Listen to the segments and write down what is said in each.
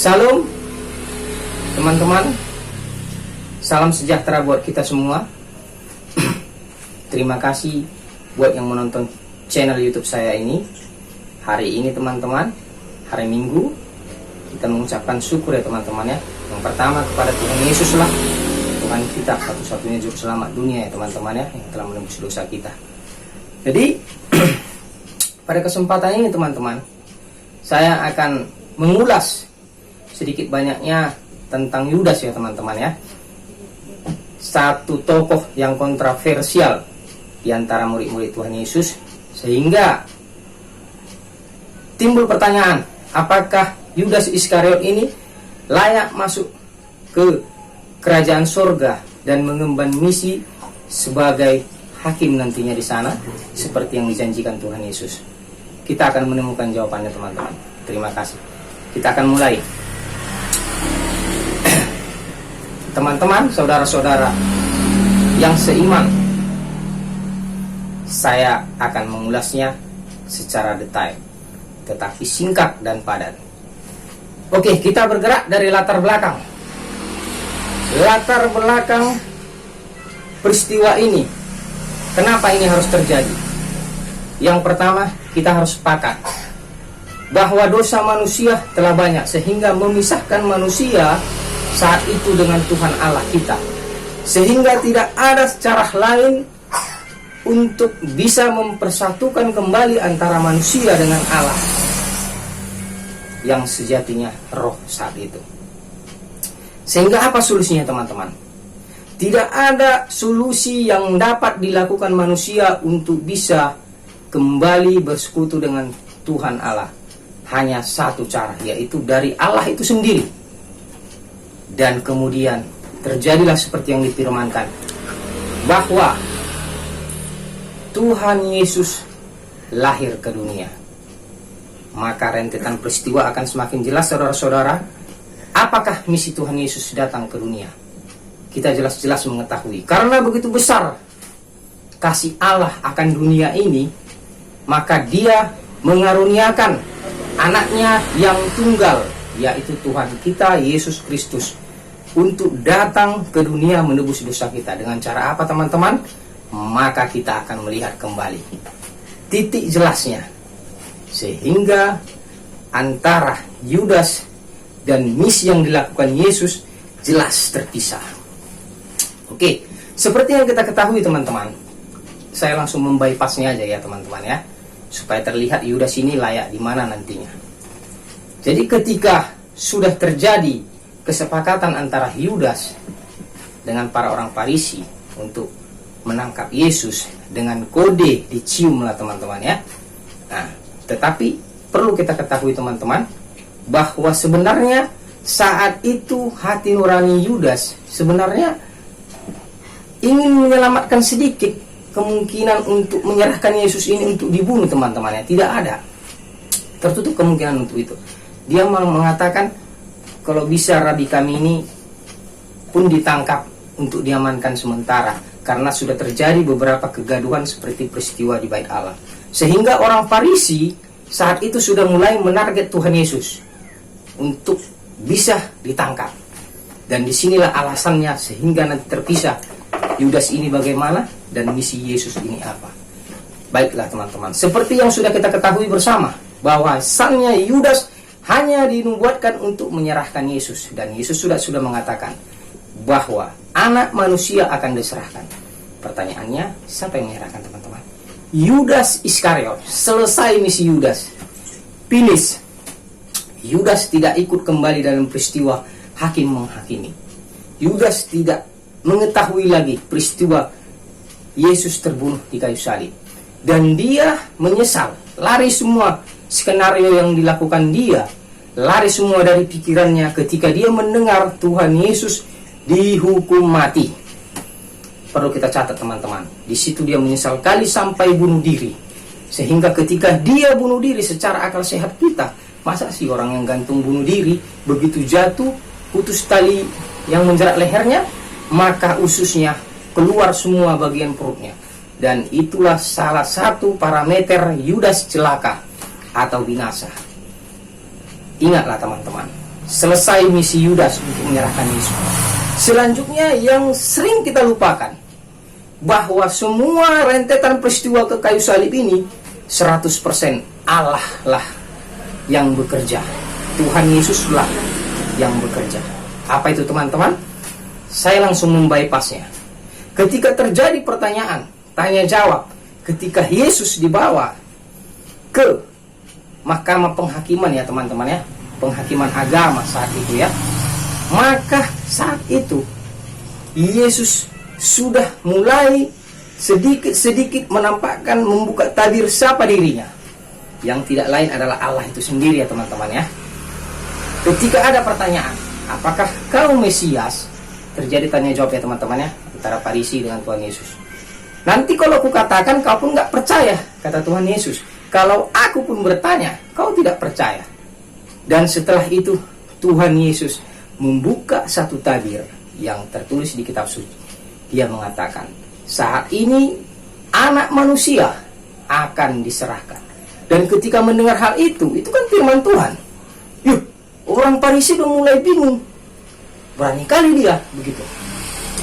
Salam teman-teman, salam sejahtera buat kita semua. Terima kasih buat yang menonton channel YouTube saya ini. Hari ini teman-teman, hari Minggu, kita mengucapkan syukur ya teman-teman ya. Yang pertama kepada Tuhan Yesus lah, Tuhan kita, satu-satunya juru selamat dunia ya teman-teman ya, yang telah menembus dosa kita. Jadi pada kesempatan ini teman-teman, saya akan mengulas sedikit banyaknya tentang Yudas ya teman-teman ya. Satu tokoh yang kontroversial di antara murid-murid Tuhan Yesus, sehingga timbul pertanyaan, apakah Yudas Iskariot ini layak masuk ke kerajaan sorga dan mengemban misi sebagai hakim nantinya di sana seperti yang dijanjikan Tuhan Yesus. Kita akan menemukan jawabannya teman-teman. Terima kasih. Kita akan mulai. Teman-teman, saudara-saudara yang seiman, saya akan mengulasnya secara detail, tetapi singkat dan padat. Oke, kita bergerak dari latar belakang. Latar belakang peristiwa ini, kenapa ini harus terjadi? Yang pertama, kita harus sepakat bahwa dosa manusia telah banyak sehingga memisahkan manusia saat itu dengan Tuhan Allah kita, sehingga tidak ada cara lain untuk bisa mempersatukan kembali antara manusia dengan Allah yang sejatinya roh saat itu. Sehingga apa solusinya teman-teman? Tidak ada solusi yang dapat dilakukan manusia untuk bisa kembali bersekutu dengan Tuhan Allah. Hanya satu cara, yaitu dari Allah itu sendiri. Dan kemudian terjadilah seperti yang difirmankan, bahwa Tuhan Yesus lahir ke dunia. Maka rentetan peristiwa akan semakin jelas saudara-saudara. Apakah misi Tuhan Yesus datang ke dunia? Kita jelas-jelas mengetahui, karena begitu besar kasih Allah akan dunia ini, maka Dia mengaruniakan anaknya yang tunggal, yaitu Tuhan kita Yesus Kristus, untuk datang ke dunia menebus dosa kita. Dengan cara apa teman-teman? Maka kita akan melihat kembali titik jelasnya, sehingga antara Yudas dan misi yang dilakukan Yesus jelas terpisah. Oke, seperti yang kita ketahui teman-teman, saya langsung membypassnya aja ya teman-teman ya, supaya terlihat Yudas ini layak di mana nantinya. Jadi ketika sudah terjadi kesepakatan antara Yudas dengan para orang Farisi untuk menangkap Yesus dengan kode dicium lah teman-teman ya. Nah, tetapi perlu kita ketahui teman-teman, bahwa sebenarnya saat itu hati nurani Yudas sebenarnya ingin menyelamatkan sedikit kemungkinan untuk menyerahkan Yesus ini untuk dibunuh teman-teman ya. Tidak ada, tertutup kemungkinan untuk itu. Dia mengatakan, kalau bisa rabi kami ini pun ditangkap untuk diamankan sementara, karena sudah terjadi beberapa kegaduhan seperti peristiwa di Bait Allah. Sehingga orang Farisi saat itu sudah mulai menarget Tuhan Yesus untuk bisa ditangkap. Dan disinilah alasannya sehingga nanti terpisah Yudas ini bagaimana dan misi Yesus ini apa. Baiklah teman-teman, seperti yang sudah kita ketahui bersama, bahwasannya Yudas hanya dinubuatkan untuk menyerahkan Yesus, dan Yesus sudah mengatakan bahwa anak manusia akan diserahkan. Pertanyaannya, siapa yang menyerahkan teman-teman? Yudas Iskariot. Selesai misi Yudas, finish. Yudas tidak ikut kembali dalam peristiwa hakim menghakimi. Yudas tidak mengetahui lagi peristiwa Yesus terbunuh di kayu salib, dan dia menyesal. Lari semua skenario yang dilakukan dia, lari semua dari pikirannya ketika dia mendengar Tuhan Yesus dihukum mati. Perlu kita catat teman-teman, di situ dia menyesal kali sampai bunuh diri. Sehingga ketika dia bunuh diri, secara akal sehat kita, masa sih orang yang gantung bunuh diri, begitu jatuh putus tali yang menjerat lehernya, maka ususnya keluar semua bagian perutnya. Dan itulah salah satu parameter Yudas celaka atau binasa. Ingatlah teman-teman, Selesai misi Yudas untuk menyerahkan Yesus. Selanjutnya yang sering kita lupakan, bahwa semua rentetan peristiwa ke kayu salib ini 100% Allah lah yang bekerja. Tuhan Yesuslah yang bekerja. Apa itu teman-teman? Saya langsung membypassnya. Ketika terjadi pertanyaan, tanya jawab, ketika Yesus dibawa ke mahkamah penghakiman ya teman-teman ya, penghakiman agama saat itu ya, maka saat itu Yesus sudah mulai sedikit-sedikit menampakkan, membuka tabir siapa dirinya, yang tidak lain adalah Allah itu sendiri ya teman-teman ya. Ketika ada pertanyaan, apakah kau Mesias? Terjadi tanya jawab ya teman-teman ya, antara Farisi dengan Tuhan Yesus. Nanti kalau aku katakan, kau pun nggak percaya, kata Tuhan Yesus. Kalau aku pun bertanya, kau tidak percaya. Dan setelah itu Tuhan Yesus membuka satu tabir yang tertulis di kitab suci. Dia mengatakan, saat ini anak manusia akan diserahkan. Dan ketika mendengar hal itu kan firman Tuhan. Yuk, orang Farisi udah mulai bingung. Berani kali dia begitu.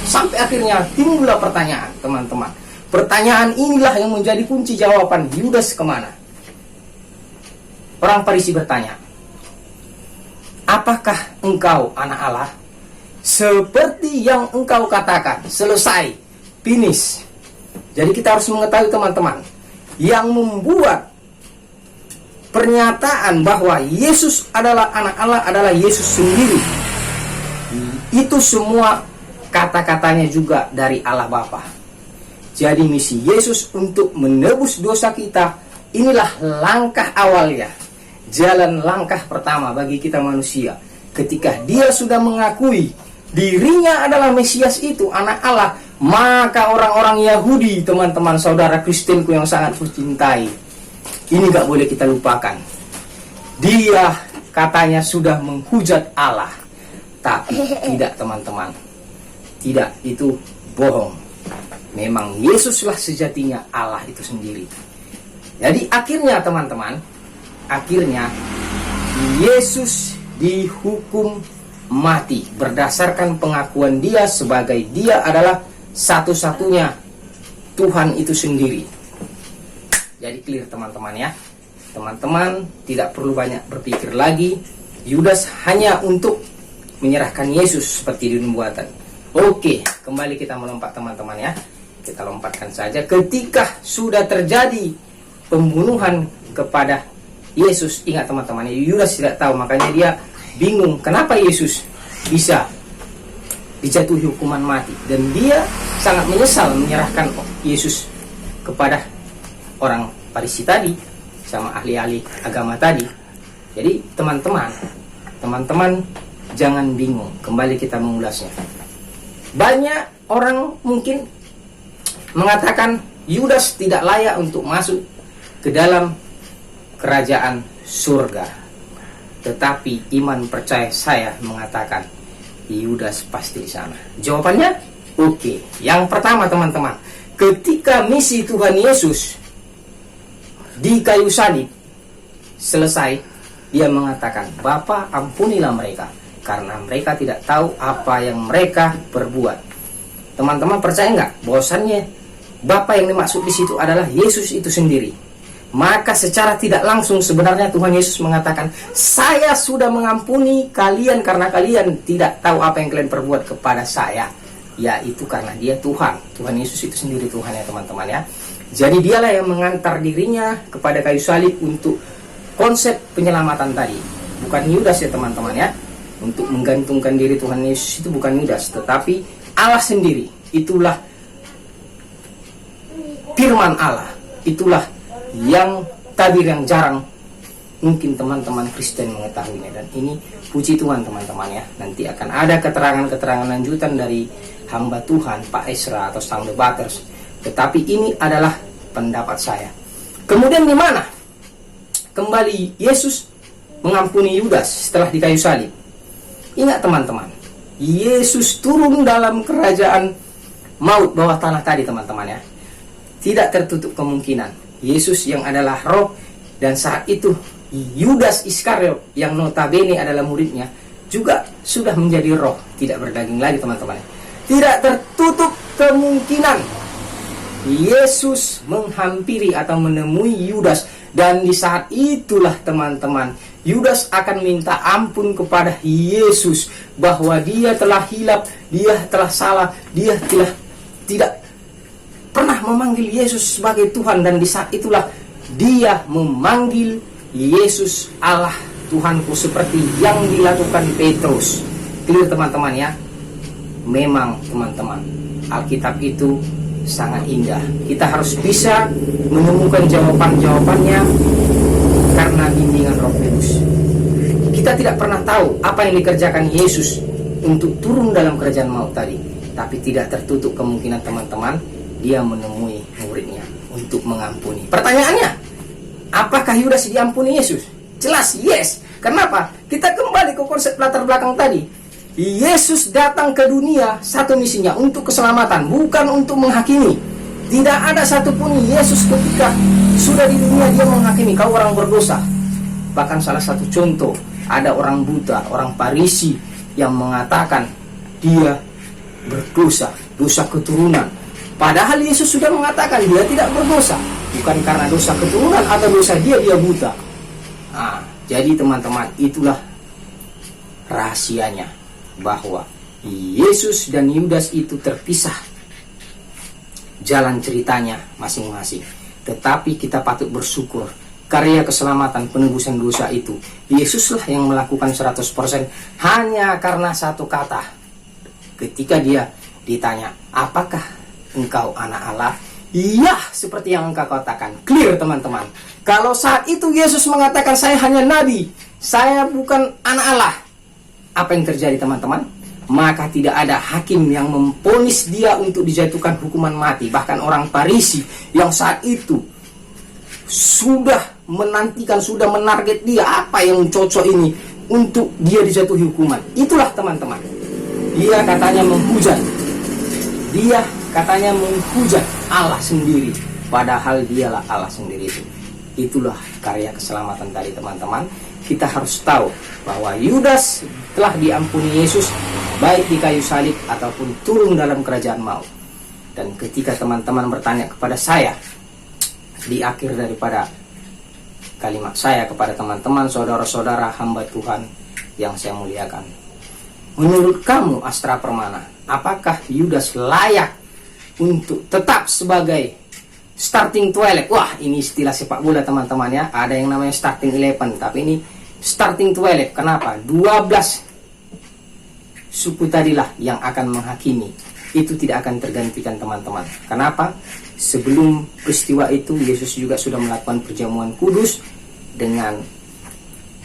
Sampai akhirnya timbullah pertanyaan, teman-teman. Pertanyaan inilah yang menjadi kunci jawaban Yudas kemana. Orang Farisi bertanya, apakah engkau anak Allah? Seperti yang engkau katakan, selesai, finish. Jadi kita harus mengetahui teman-teman, yang membuat pernyataan bahwa Yesus adalah anak Allah adalah Yesus sendiri. Itu semua kata-katanya juga dari Allah Bapa. Jadi misi Yesus untuk menebus dosa kita, inilah langkah awalnya. Jalan langkah pertama bagi kita manusia. Ketika dia sudah mengakui dirinya adalah Mesias itu, anak Allah, maka orang-orang Yahudi, teman-teman saudara Kristenku yang sangat kucintai, ini gak boleh kita lupakan. Dia katanya sudah menghujat Allah. Tapi tidak teman-teman, tidak, itu bohong. Memang Yesuslah sejatinya Allah itu sendiri. Jadi akhirnya teman-teman, akhirnya Yesus dihukum mati berdasarkan pengakuan dia sebagai dia adalah satu-satunya Tuhan itu sendiri. Jadi clear teman-teman ya. Teman-teman tidak perlu banyak berpikir lagi. Yudas hanya untuk menyerahkan Yesus seperti di nubuatan. Oke, kembali kita melompat teman-teman ya. Kita lompatkan saja ketika sudah terjadi pembunuhan kepada Yesus. Ingat teman-teman, Yudas tidak tahu, makanya dia bingung kenapa Yesus bisa dijatuhi hukuman mati, dan dia sangat menyesal menyerahkan Yesus kepada orang Farisi tadi sama ahli-ahli agama tadi. Jadi teman-teman jangan bingung, kembali kita mengulasnya. Banyak orang mungkin mengatakan Yudas tidak layak untuk masuk ke dalam kerajaan surga. Tetapi iman percaya saya mengatakan Yudas pasti di sana. Jawabannya oke. Yang pertama teman-teman, ketika misi Tuhan Yesus di kayu salib selesai, dia mengatakan, Bapa ampunilah mereka, karena mereka tidak tahu apa yang mereka perbuat. Teman-teman percaya nggak bahwasannya Bapa yang dimaksud di situ adalah Yesus itu sendiri? Maka secara tidak langsung sebenarnya Tuhan Yesus mengatakan, saya sudah mengampuni kalian karena kalian tidak tahu apa yang kalian perbuat kepada saya. Yaitu karena dia Tuhan. Tuhan Yesus itu sendiri Tuhan ya teman-teman ya. Jadi dialah yang mengantar dirinya kepada kayu salib untuk konsep penyelamatan tadi. Bukan Yudas ya teman-teman ya. Untuk menggantungkan diri Tuhan Yesus itu bukan Yudas, tetapi Allah sendiri. Itulah firman Allah. Itulah yang tabir yang jarang mungkin teman-teman Kristen mengetahuinya. Dan ini puji Tuhan teman-teman ya. Nanti akan ada keterangan-keterangan lanjutan dari hamba Tuhan Pak Esra atau Sang Debaters. Tetapi ini adalah pendapat saya. Kemudian di mana kembali Yesus mengampuni Yudas setelah di kayu salib? Ingat teman-teman, Yesus turun dalam kerajaan maut bawah tanah tadi teman-teman ya. Tidak tertutup kemungkinan Yesus yang adalah roh, dan saat itu Yudas Iskariot yang notabene adalah muridnya, juga sudah menjadi roh, tidak berdaging lagi teman-teman. Tidak tertutup kemungkinan Yesus menghampiri atau menemui Yudas, dan di saat itulah teman-teman, Yudas akan minta ampun kepada Yesus bahwa dia telah hilap, dia telah salah, dia tidak pernah memanggil Yesus sebagai Tuhan, dan di saat itulah dia memanggil Yesus Allah Tuhanku seperti yang dilakukan Petrus. Clear teman-teman ya. Memang teman-teman, Alkitab itu sangat indah. Kita harus bisa menemukan jawaban-jawabannya karena bimbingan Roh Kudus. Kita tidak pernah tahu apa yang dikerjakan Yesus untuk turun dalam kerajaan maut tadi, tapi tidak tertutup kemungkinan teman-teman, dia menemui muridnya untuk mengampuni. Pertanyaannya, apakah Yudas diampuni Yesus? Jelas yes. Kenapa? Kita kembali ke konsep latar belakang tadi. Yesus datang ke dunia, satu misinya untuk keselamatan, bukan untuk menghakimi. Tidak ada satupun Yesus ketika sudah di dunia dia menghakimi kau orang berdosa. Bahkan salah satu contoh, ada orang buta, orang Farisi yang mengatakan dia berdosa, dosa keturunan. Padahal Yesus sudah mengatakan dia tidak berdosa, bukan karena dosa keturunan atau dosa dia buta. Nah, jadi teman-teman, itulah rahasianya, bahwa Yesus dan Yudas itu terpisah jalan ceritanya masing-masing. Tetapi kita patut bersyukur, karya keselamatan penebusan dosa itu Yesuslah yang melakukan 100%, hanya karena satu kata. Ketika dia ditanya, apakah engkau anak Allah? Iya, seperti yang engkau katakan. Clear teman-teman. Kalau saat itu Yesus mengatakan saya hanya nabi, saya bukan anak Allah, apa yang terjadi teman-teman? Maka tidak ada hakim yang memvonis dia untuk dijatuhkan hukuman mati. Bahkan orang Farisi yang saat itu sudah menantikan, sudah menarget dia, apa yang cocok ini untuk dia dijatuhi hukuman. Itulah teman-teman, dia katanya menghujat, dia katanya menghujat Allah sendiri, padahal dialah Allah sendiri itu. Itulah karya keselamatan tadi teman-teman. Kita harus tahu bahwa Yudas telah diampuni Yesus, baik di kayu salib ataupun turun dalam kerajaan maut. Dan ketika teman-teman bertanya kepada saya di akhir daripada kalimat saya kepada teman-teman, saudara-saudara hamba Tuhan yang saya muliakan, menurut kamu Astra Permana, apakah Yudas layak untuk tetap sebagai starting 12? Wah, ini istilah sepak bola teman-teman ya. Ada yang namanya starting 11, tapi ini starting 12. Kenapa? 12 suku tadilah yang akan menghakimi. Itu tidak akan tergantikan teman-teman. Kenapa? Sebelum peristiwa itu Yesus juga sudah melakukan perjamuan kudus dengan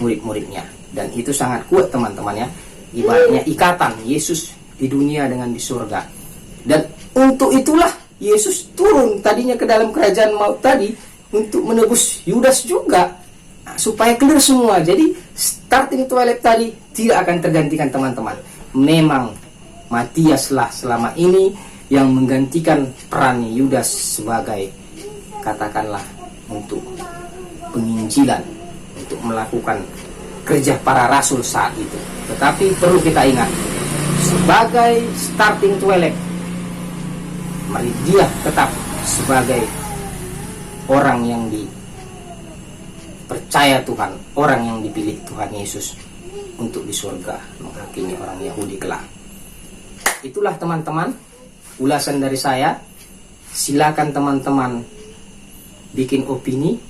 murid-muridnya. Dan itu sangat kuat teman-teman ya. Ibaratnya ikatan Yesus di dunia dengan di surga. Dan untuk itulah Yesus turun tadinya ke dalam kerajaan maut tadi untuk menebus Yudas juga, supaya clear semua. Jadi starting 12 tadi tidak akan tergantikan teman-teman. Memang Matiaslah selama ini yang menggantikan peran Yudas sebagai, katakanlah, untuk penginjilan, untuk melakukan kerja para rasul saat itu. Tetapi perlu kita ingat, sebagai starting 12, mari dia tetap sebagai orang yang dipercaya Tuhan, orang yang dipilih Tuhan Yesus untuk di surga menghakimi orang Yahudi kelak. Itulah teman-teman ulasan dari saya. Silakan teman-teman bikin opini,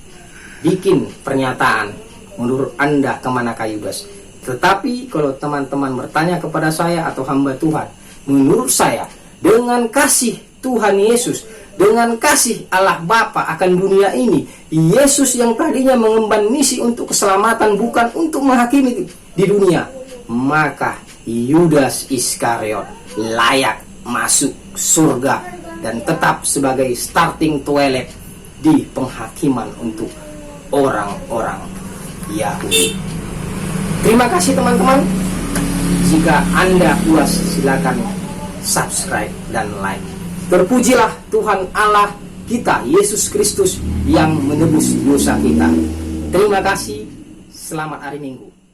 bikin pernyataan menurut Anda kemanakah Yudas. Tetapi kalau teman-teman bertanya kepada saya atau hamba Tuhan, menurut saya dengan kasih Tuhan Yesus, dengan kasih Allah Bapa akan dunia ini, Yesus yang tadinya mengemban misi untuk keselamatan, bukan untuk menghakimi di dunia, maka Yudas Iskariot layak masuk surga dan tetap sebagai starting 12 di penghakiman untuk orang-orang Yahudi. Terima kasih teman-teman. Jika Anda puas, silakan subscribe dan like. Terpujilah Tuhan Allah kita, Yesus Kristus, yang menebus dosa kita. Terima kasih. Selamat hari Minggu.